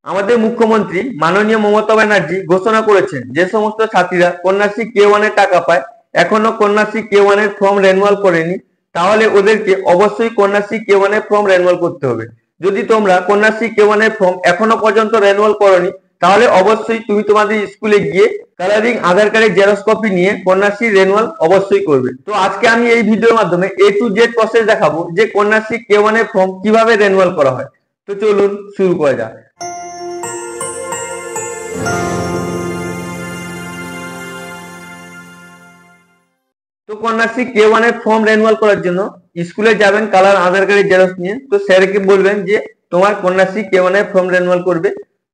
আমাদের মুখ্যমন্ত্রী মাননীয় মমতা ব্যানার্জি ঘোষণা করেছেন যে সমস্ত ছাত্রীরা কন্যাশ্রী কে1 এর টাকা পায়, এখনো কন্যাশ্রী কে1 এর ফর্ম রেনুয়াল করেনি, তাহলে ওদেরকে অবশ্যই কন্যাশ্রী কে1 এর ফর্ম রেনুয়াল করতে হবে। যদি তোমরা কন্যাশ্রী কে1 এর ফর্ম এখনো পর্যন্ত রেনুয়াল করোনি, তাহলে অবশ্যই তুমি তোমাদের স্কুলে গিয়ে কালারিং আধার কার্ডের জেরক্স কপি নিয়ে কন্যাশ্রী রেনুয়াল অবশ্যই করবে। তো আজকে আমি এই ভিডিওর মাধ্যমে A to Z প্রসেস দেখাবো যে কন্যাশ্রী কে1 এর ফর্ম কিভাবে রেনুয়াল করা হয়। তো চলুন শুরু করা যাক। তো কন্যাশ্রী কে1 এর ফর্ম রেনুয়াল করার জন্য স্কুলে যাবেন কালার আধার কার্ডের জেরক্স নিয়ে। তো স্যারকে বলবেন যে তোমার কন্যাশ্রী কে1 এর ফর্ম রেনুয়াল করবে।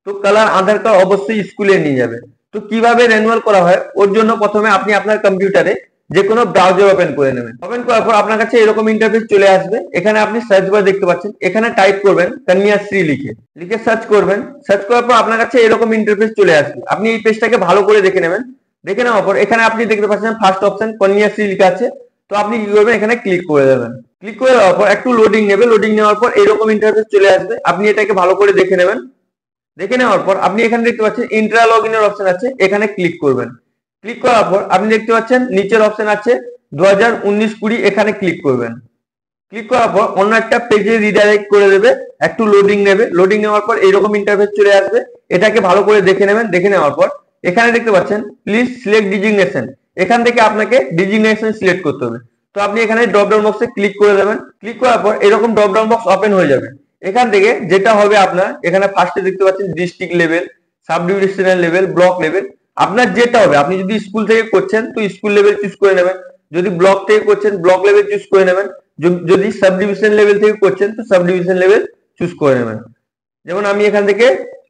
তো কালার আধার কার্ড অবশ্যই স্কুলে নিয়ে যাবে। তো কিভাবে রেনুয়াল করা হয়, ওর জন্য প্রথমে আপনি আপনার কম্পিউটারে যে কোনো ব্রাউজার ওপেন করে নেবেন। ওপেন করার পর আপনার কাছে এরকম ইন্টারফেস চলে আসবে। এখানে আপনি সার্চ বার দেখতে পাচ্ছেন, এখানে টাইপ করবেন কন্যাশ্রী লিখে সার্চ করবেন। সার্চ করার পর আপনার কাছে এরকম ইন্টারফেস চলে আসবে। আপনি এই পেজটাকে ভালো করে দেখে নেবেন। দেখে নেওয়ার পর এখানে আপনি দেখতে পাচ্ছেন ফার্স্ট অপশন কন্যাশ্রী লেখা আছে। তো আপনি কি করবেন, এখানে ক্লিক করে দেবেন। ক্লিক করে দেওয়ার পর একটু লোডিং নেবে। লোডিং নেওয়ার পর এরকম ইন্টারফেস চলে আসবে। আপনি এটাকে ভালো করে দেখে নেবেন। দেখে নেওয়ার পর আপনি এখানে দেখতে পাচ্ছেন ইন্ট্রা লগ ইনের অপশন আছে, এখানে ক্লিক করবেন। ক্লিক করার পর আপনি দেখতে পাচ্ছেন নিচের অপশন আছে 2019-20, এখানে ক্লিক করবেন। ক্লিক করার পর অন্য একটা পেজে রিডাইরেক্ট করে দেবে। একটু লোডিং নেবে। লোডিং নেওয়ার পর এরকম ইন্টারফেস চলে আসবে। এটাকে ভালো করে দেখে নেবেন। দেখে নেওয়ার পর এখানে দেখতে পাচ্ছেন প্লিজ সিলেক্ট ডিজিগনেশন, এখান থেকে আপনাকে ডিজিগনেশন সিলেক্ট করতে হবে। তো আপনি এখানে ড্রপ ডাউন বক্সে ক্লিক করে দেবেন। ক্লিক করার পর এরকম ড্রপ ডাউন বক্স ওপেন হয়ে যাবে। এখান থেকে যেটা হবে আপনার এখানে ফার্স্টে দেখতে পাচ্ছেন district level, sub divisional level, block level. আপনার যেটা হবে, আপনি যদি স্কুল থেকে করছেন তো স্কুল লেভেল চুজ করে নেবেন, যদি ব্লক থেকে করছেন ব্লক লেভেল চুজ করে নেবেন, যদি সাব ডিভিশন লেভেল থেকে করছেন তো সাব ডিভিশন লেভেল চুজ করে নেবেন। যেমন আমি এখান থেকে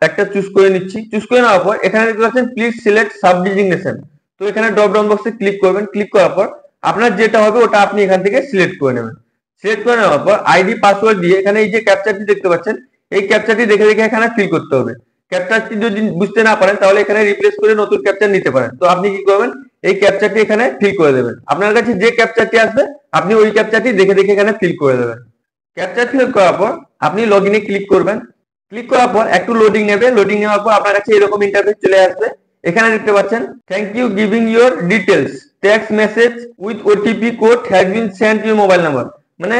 একটা চুজ করে নিচ্ছি। চুজ করে নেওয়ার পর এখানে দেখতে পাচ্ছেন প্লিজ সিলেক্ট সাব ডিজিগনেশন। তো এখানে ড্রপ ডাউন বক্সে ক্লিক করবেন। ক্লিক করার পর আপনার যেটা হবে ওটা আপনি এখান থেকে সিলেক্ট করে নেবেন। সিলেক্ট করে নেওয়ার পর আইডি পাসওয়ার্ড দিয়ে এখানে এই যে ক্যাপচারটি দেখতে পাচ্ছেন, এই ক্যাপচারটি দেখে দেখে এখানে ফিল করতে হবে। ক্যাপচারটি যদি বুঝতে না পারেন তাহলে এখানে রিপ্লেস করে নতুন ক্যাপচার নিতে পারেন। তো আপনি কি করবেন, এই ক্যাপচারটি এখানে ফিল করে দেবেন। আপনার কাছে যে ক্যাপচারটি আসবে আপনি ওই ক্যাপচারটি দেখে দেখে এখানে ফিল করে দেবেন। ক্যাপচার ফিল করার পর আপনি লগ ইনে ক্লিক করবেন। ক্লিক করার পর একটু লোডিং নেবে। লোডিং নেওয়ার পর আপনার কাছে এরকম ইন্টারফেস চলে আসবে। এখানে দেখতে পাচ্ছেন thank you giving your details, text message with OTP code has been sent your mobile number. মানে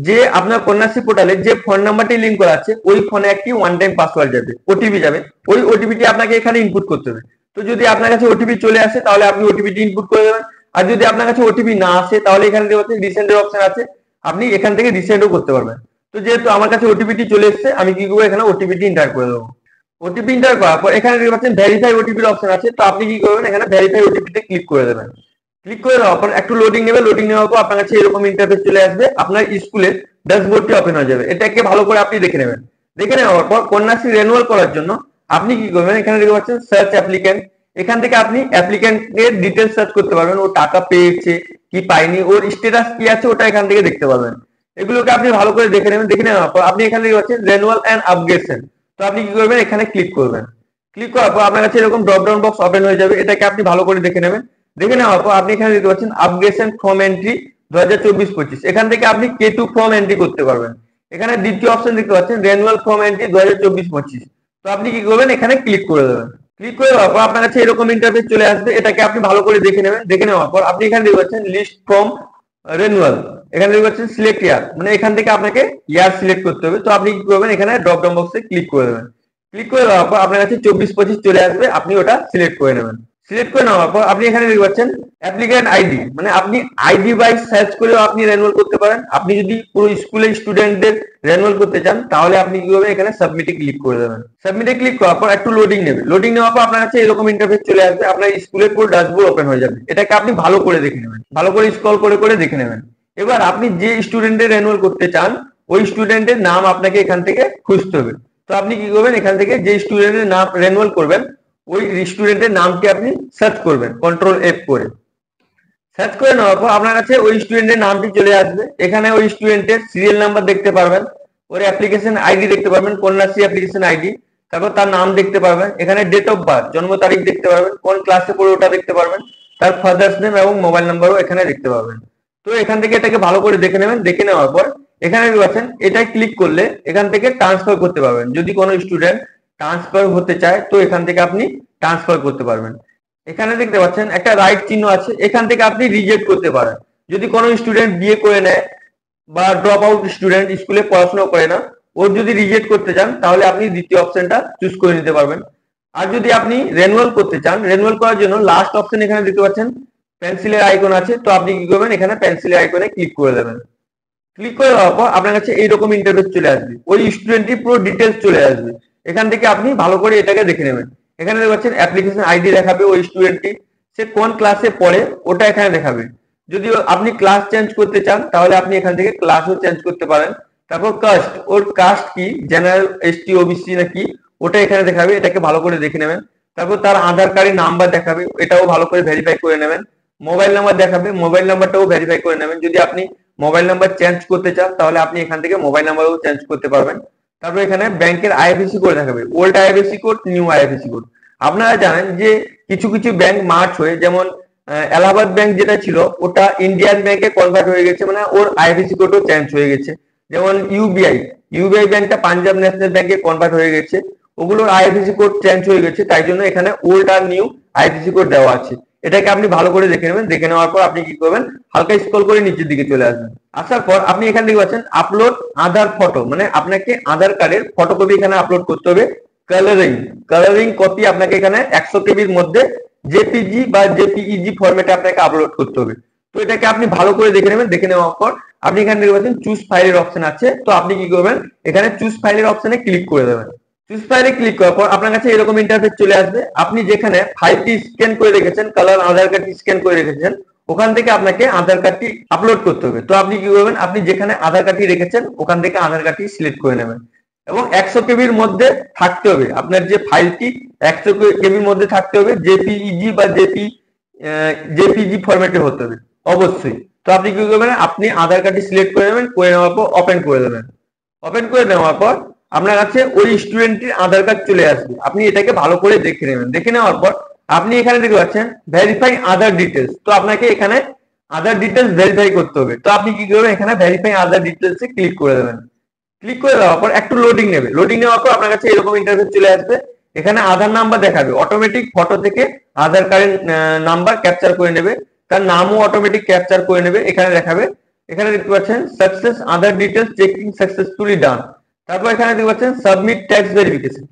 যে আপনার কন্যাশ্রী পোর্টালে যে ফোন নাম্বারটি লিংক করা আছে ওই ফোনে একটি ওয়ান টাইম পাসওয়ার্ড যাবে, ওটিপি যাবে। ওই ওটিপিটি আপনাকে এখানে ইনপুট করতে হবে। তো যদি আপনার কাছে ওটিপি চলে আসে তাহলে আপনি ওটিপিটি ইনপুট করে দেবেন। আর যদি আপনার কাছে ওটিপি না আসে তাহলে এখানে দেখতে পাচ্ছেন রিসেন্ডের অপশন আছে, আপনি এখান থেকে রিসেন্ডও করতে পারবেন। তো যেহেতু আমার কাছে ওটিপিটি চলে এসেছে আমি কি করবো, এখানে ওটিপিটি এন্টার করে দেবো। ওটিপি এন্টার করার পর এখানে দেখতে পাচ্ছেন ভেরিফাই ওটিপির অপশন আছে। তো আপনি কি করবেন, এখানে ভেরিফাই ওটিপিতে ক্লিক করে দেবেন। ক্লিক করে দেওয়ার পর একটু লোডিং নেবে। লোডিং নেওয়ার পর আপনার কাছে এরকম ইন্টারফেস চলে আসবে। আপনার স্কুলের ড্যাশবোর্ডটি ওপেন হয়ে যাবে। এটাকে ভালো করে আপনি দেখে নেবেন। দেখে নেওয়ার পর কন্যাশ্রী রেনুয়াল করার জন্য আপনি কি করবেন, এখানে দেখতে পাচ্ছেন সার্চ অ্যাপ্লিক্যান্ট। এখান থেকে আপনি অ্যাপ্লিক্যান্টের ডিটেলস সার্চ করতে পারবেন, ও টাকা পেয়েছে কি পায়নি, ওর স্ট্যাটাস কি আছে ওটা এখান থেকে দেখতে পাবেন। এগুলোকে আপনি ভালো করে দেখে নেবেন। দেখে নেওয়ার পর আপনি এখানে দেখতে পাচ্ছেন রেনুয়াল এন্ড আপগ্রেডেশন। তো আপনি কি করবেন, এখানে ক্লিক করবেন। ক্লিক করার পর আপনার কাছে এরকম ড্রপ ডাউন বক্স ওপেন হয়ে যাবে। এটাকে আপনি ভালো করে দেখে নেবেন। দেখে নেওয়ার পর আপনি এখানে দেখতে পাচ্ছেন আপগ্রেডেশন ফর্ম এন্ট্রি 2024-25। এখান থেকে আপনি K2 ফর্ম এন্ট্রি করতে পারবেন। এখানে দ্বিতীয় অপশন দেখতে পাচ্ছেন রেনুয়াল ফর্ম এন্ট্রি 2024-25। তো আপনি কি করবেন, এখানে ক্লিক করে দেবেন। ক্লিক করে দেওয়ার পর আপনার কাছে এরকম ইন্টারফেস চলে আসবে। এটাকে আপনি ভালো করে দেখে নেবেন। দেখে নেওয়ার পর আপনি এখানে দেখতে পাচ্ছেন লিস্ট ফর্ম রেনুয়াল। এখানে দেখতে পাচ্ছেন সিলেক্ট ইয়ার, মানে এখান থেকে আপনাকে ইয়ার সিলেক্ট করতে হবে। তো আপনি কি করবেন, এখানে ড্রপ ডাউন বক্সে ক্লিক করে দেবেন। ক্লিক করে দেওয়ার পর আপনার কাছে 24-25 চলে আসবে। আপনি ওটা সিলেক্ট করে নেবেন। সিলেক্ট করে নেওয়ার পর আপনি এখানে দেখতে পাচ্ছেন অ্যাপ্লিক্যান্ট আইডি, মানে আপনি আইডি ওয়াইজ সার্চ করেও আপনি রেনুয়াল করতে পারেন। আপনি যদি পুরো স্কুলের স্টুডেন্টদের রেনুয়াল করতে চান তাহলে আপনি কি করবেন, এখানে সাবমিটে ক্লিক করে দেবেন। সাবমিটে ক্লিক করার পর একটু লোডিং নেবে। লোডিং নেওয়ার পর আপনার কাছে এরকম ইন্টারফেস চলে আসবে। আপনার স্কুলের পুরো ড্যাশবোর্ড ওপেন হয়ে যাবে। এটাকে আপনি ভালো করে দেখে নেবেন, ভালো করে স্ক্রল করে করে দেখে নেবেন। এবার আপনি যে স্টুডেন্টের রেনুয়াল করতে চান ওই স্টুডেন্টের নাম আপনাকে এখান থেকে খুঁজতে হবে। তো আপনি কি করবেন, এখান থেকে যে স্টুডেন্টের নাম রেনুয়াল করবেন ওই স্টুডেন্টের নামটি আপনি সার্চ করবেন কন্ট্রোল F করে। সার্চ করে নেওয়ার পর আপনার কাছে ওই স্টুডেন্টের নামটি চলে আসবে। এখানে ওই স্টুডেন্টের সিরিয়াল নাম্বার দেখতে পারবেন, ওর অ্যাপ্লিকেশন আইডি দেখতে পারবেন, কন্যাশ্রী অ্যাপ্লিকেশন আইডি, তারপর তার নাম দেখতে পারবেন। এখানে ডেট অফ বার্থ, জন্ম তারিখ দেখতে পারবেন, কোন ক্লাসে পড়ে ওটা দেখতে পারবেন, তার ফাদার্স নেম এবং মোবাইল নাম্বারও এখানে দেখতে পারবেন। তো এখান থেকে এটাকে ভালো করে দেখে নেবেন। দেখে নেওয়ার পর এখানে দেখতে পাচ্ছেন এটাই ক্লিক করলে এখান থেকে ট্রান্সফার করতে পারবেন। যদি কোনো স্টুডেন্ট ট্রান্সফার হতে চায় তো এখান থেকে আপনি ট্রান্সফার করতে পারবেন। এখানে দেখতে পাচ্ছেন একটা রাইট চিহ্ন আছে, এখান থেকে আপনি রিজেক্ট করতে পারেন। যদি কোনো স্টুডেন্ট বিয়ে করে নেয় বা ড্রপ আউট স্টুডেন্ট স্কুলে পড়াশোনা করে না, ওর যদি রিজেক্ট করতে চান তাহলে আপনি দ্বিতীয় অপশনটা চুজ করে নিতে পারবেন। আর যদি আপনি রেনুয়াল করতে চান, রেনুয়াল করার জন্য লাস্ট অপশন এখানে দেখতে পাচ্ছেন পেন্সিলের আইকন আছে, তো আপনি কি করবেন এখানে পেন্সিলের আইকনে ক্লিক করে দেবেন। ক্লিক করে দেওয়ার পর আপনার কাছে এইরকম ইন্টারফেস চলে আসবে, ওই স্টুডেন্টটির পুরো ডিটেলস চলে আসবে। এখান থেকে আপনি ভালো করে এটাকে দেখে নেবেন। এখানে দেখতে পাচ্ছেন অ্যাপ্লিকেশন আইডি দেখাবে, ওই স্টুডেন্টটি সে কোন ক্লাসে পড়ে ওটা এখানে দেখাবে। যদি আপনি ক্লাস চেঞ্জ করতে চান তাহলে আপনি এখান থেকে ক্লাসও চেঞ্জ করতে পারেন। তারপর কাস্ট, ওর কাস্ট কি, জেনারেল, এসটি, ওবিসি নাকি, ওটা এখানে দেখাবে, এটাকে ভালো করে দেখে নেবেন। তারপর তার আধার কার্ডের নাম্বার দেখাবে, এটাও ভালো করে ভেরিফাই করে নেবেন। মোবাইল নাম্বার দেখাবে, মোবাইল নাম্বারটাও ভেরিফাই করে নেবেন। যদি আপনি মোবাইল নাম্বার চেঞ্জ করতে চান তাহলে আপনি এখান থেকে মোবাইল নাম্বারও চেঞ্জ করতে পারবেন। তারপর এখানে ব্যাংকের আইএফএসসি কোড দেখাবে, old IFSC code, new IFSC code. আপনারা জানেন যে কিছু কিছু ব্যাংক মার্চ হয়ে, যেমন এলাহাবাদ ব্যাংক যেটা ছিল ওটা ইন্ডিয়ান ব্যাংকে কনভার্ট হয়ে গেছে, মানে ওর আইএফএসসি কোডও চেঞ্জ হয়ে গেছে। যেমন ইউবিআই ব্যাংকটা পাঞ্জাব ন্যাশনাল ব্যাংকে কনভার্ট হয়ে গেছে, ওগুলোর আইএফএসসি কোড চেঞ্জ হয়ে গেছে, তাই জন্য এখানে old are new IFSC code দেওয়া আছে। এটাকে আপনি ভালো করে দেখে নেবেন। দেখে নেওয়ার পর আপনি কি করবেন, হালকা স্ক্রল করে নিচের দিকে চলে আসবেন। আসার পর আপনি এখানে দেখতে পাচ্ছেন আপলোড আধার ফটো, মানে আপনাকে আধার কার্ডের ফটোকপি এখানে আপলোড করতে হবে। কালারিং কপি আপনাকে এখানে 100 কেবির মধ্যে জেপিজি বা জেপিইজি ফরম্যাটে আপনাকে আপলোড করতে হবে। তো এটাকে আপনি ভালো করে দেখে নেবেন। দেখে নেওয়ার পর আপনি এখানে দেখতে পাচ্ছেন চুজ ফাইলের অপশন আছে, তো আপনি কি করবেন এখানে চুজ ফাইলের অপশনে ক্লিক করে দেবেন। চুজ ফাইলে ক্লিক করার পর আপনার কাছে এরকম ইন্টারফেস চলে আসবে। আপনি যেখানে ফাইলটি স্ক্যান করে রেখেছেন, কালার আধার কার্ডটি স্ক্যান করে রেখেছেন, ওখান থেকে আপনাকে আধার কার্ডটি আপলোড করতে হবে। তো আপনি কি করবেন, আপনি যেখানে আধার কার্ডটি রেখেছেন ওখান থেকে আধার কার্ডটি সিলেক্ট করে নেবেন এবং 100 কেবির মধ্যে থাকতে হবে। আপনার যে ফাইলটি 100 কেবির মধ্যে থাকতে হবে, জেপিইজি বা জেপিজি ফরম্যাটে হতে হবে অবশ্যই। তো আপনি কি করবেন, আপনি আধার কার্ডটি সিলেক্ট করে নেবেন, করে নেওয়ার পর ওপেন করে দেবেন। ওপেন করে নেওয়ার পর আপনার কাছে ওই স্টুডেন্টের আধার কার্ড চলে আসবে। আপনি এটাকে ভালো করে দেখে নেবেন। দেখে নেওয়ার পর আপনি এখানে দেখতে পাচ্ছেন ভেরিফাই আধার ডিটেলস, তো আপনাকে এখানে আধার ডিটেলস ভেরিফাই করতে হবে। তো আপনি কি করবেন, এখানে ভেরিফাই আধার ডিটেলস এ ক্লিক করে দেবেন। ক্লিক করে দেওয়ার পর একটু লোডিং নেবে। লোডিং নেওয়ার পর আপনার কাছে এরকম ইন্টারফেস চলে আসবে। এখানে আধার নাম্বার দেখাবে, অটোমেটিক ফটো থেকে আধার কার্ডের নাম্বার ক্যাপচার করে নেবে, তার নামও অটোমেটিক ক্যাপচার করে নেবে, এখানে দেখাবে। এখানে দেখতে পাচ্ছেন সাকসেস আধার ডিটেলস চেকিং সাকসেসফুলি ডান। তারপর এখানে দেখতে পাচ্ছেন সাবমিট ট্যাক্স ভেরিফিকেশন।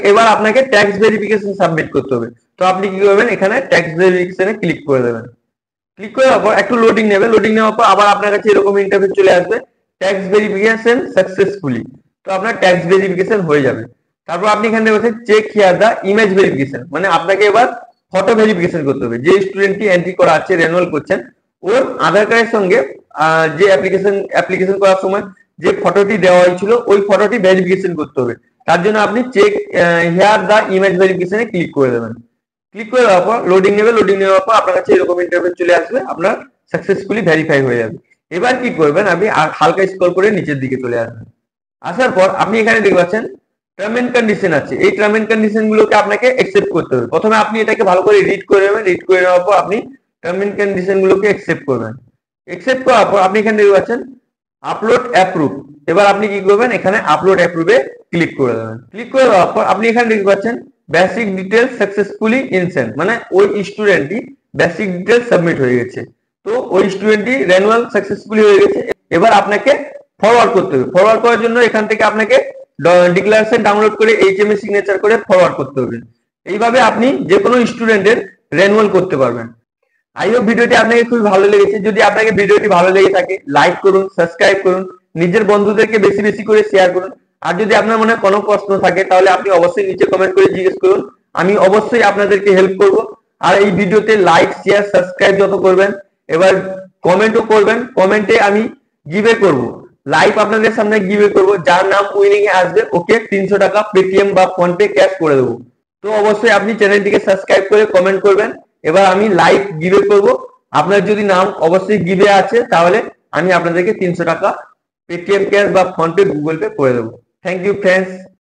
এবার আপনাকে ট্যাক্স ভেরিফিকেশন সাবমিট করতে হবে। তো আপনি কি করবেন, এখানে ট্যাক্স ভেরিফিকেশনে ক্লিক করে দেবেন। ক্লিক করার পর একটু লোডিং নেবে। লোডিং নেওয়ার পর আবার আপনার কাছে এরকম ইন্টারফেস চলে আসবে, ট্যাক্স ভেরিফিকেশন সাকসেসফুলি। তো আপনার ট্যাক্স ভেরিফিকেশন হয়ে যাবে। তারপর আপনি এখানে দেখবেন check here the image verification, মানে আপনাকে এবার ফটো ভেরিফিকেশন করতে হবে। যে স্টুডেন্টটি এন্ট্রি করা আছে, রেনুয়াল করছেন, ওর আধার কার্ডের সঙ্গে যে অ্যাপ্লিকেশন করার সময় যে ফটোটি দেওয়া হয়েছিল ওই ফটোটি ভেরিফিকেশন করতে হবে। তার জন্য আপনি চেক হিয়ার দা ইমেজ ভেরিফিকেশনে ক্লিক করে দেবেন। ক্লিক করে দেওয়ার পর লোডিং নেবে। লোডিং নেওয়ার পর আপনার কাছে এরকম ইন্টারফেস চলে আসবে, আপনার সাকসেসফুলি ভেরিফাই হয়ে যাবে। এবার কি করবেন, আপনি হালকা স্ক্রল করে নিচের দিকে চলে আসবেন। আসার পর আপনি এখানে দেখতে পাচ্ছেন টার্ম এন্ড কন্ডিশন আছে। এই টার্ম এন্ড কন্ডিশন গুলোকে আপনাকে অ্যাকসেপ্ট করতে হবে। প্রথমে আপনি এটাকে ভালো করে রিড করে নেবেন। রিড করে নেওয়ার পর আপনি টার্ম এন্ড কন্ডিশন গুলোকে অ্যাকসেপ্ট করবেন। অ্যাকসেপ্ট করার পর আপনি এখানে দেখতে পাচ্ছেন আপলোড অ্যাপ্রুভ। এবার আপনি কি করবেন, এখানে আপলোড অ্যাপ্রুভে ক্লিক করে দেবেন। ক্লিক করে দেওয়ার পর আপনি এখানে দেখতে পাচ্ছেন বেসিক ডিটেলস সাকসেসফুলি ইনসেন্ট, মানে ওই স্টুডেন্টটি বেসিক ডিটেলস সাবমিট হয়ে গেছে। তো ওই স্টুডেন্টটি রেনুয়াল সাকসেসফুলি হয়ে গেছে। এবার আপনাকে ফরওয়ার্ড করতে হবে। ফরওয়ার্ড করার জন্য এখান থেকে আপনাকে ডিক্লারেশন ডাউনলোড করে এইচএমএস সিগনেচার করে ফরওয়ার্ড করতে হবে। এইভাবে আপনি যে কোনো স্টুডেন্টের রেনুয়াল করতে পারবেন। আই হোপ ভিডিওটি আপনাকে খুবই ভালো লেগেছে। যদি আপনাকে ভিডিওটি ভালো লেগে থাকে লাইক করুন, সাবস্ক্রাইব করুন, নিজের বন্ধুদেরকে বেশি বেশি করে শেয়ার করুন। আর যদি আপনার মনে কোনো প্রশ্ন থাকে তাহলে আপনি অবশ্যই নিচে কমেন্ট করে জিজ্ঞেস করুন, আমি অবশ্যই আপনাদেরকে হেল্প করব। আর এই ভিডিওতে লাইক, শেয়ার, সাবস্ক্রাইব যত করবেন, এবার কমেন্টও করবেন। কমেন্টে আমি গিভে করব, লাইভ আপনাদের সামনে গিভে করব। যার নাম উইনিং এ আসবে ওকে 300 টাকা পেটিএম বা ফোনপে ক্যাশ করে দেবো। তো অবশ্যই আপনি চ্যানেলটিকে সাবস্ক্রাইব করে কমেন্ট করবেন। এবার আমি লাইভ গিভে করব। আপনার যদি নাম অবশ্যই গিভে আছে তাহলে আমি আপনাদেরকে 300 টাকা পেটিএম ক্যাশ বা ফোনপে গুগল পে করে দেবো। Thank you friends.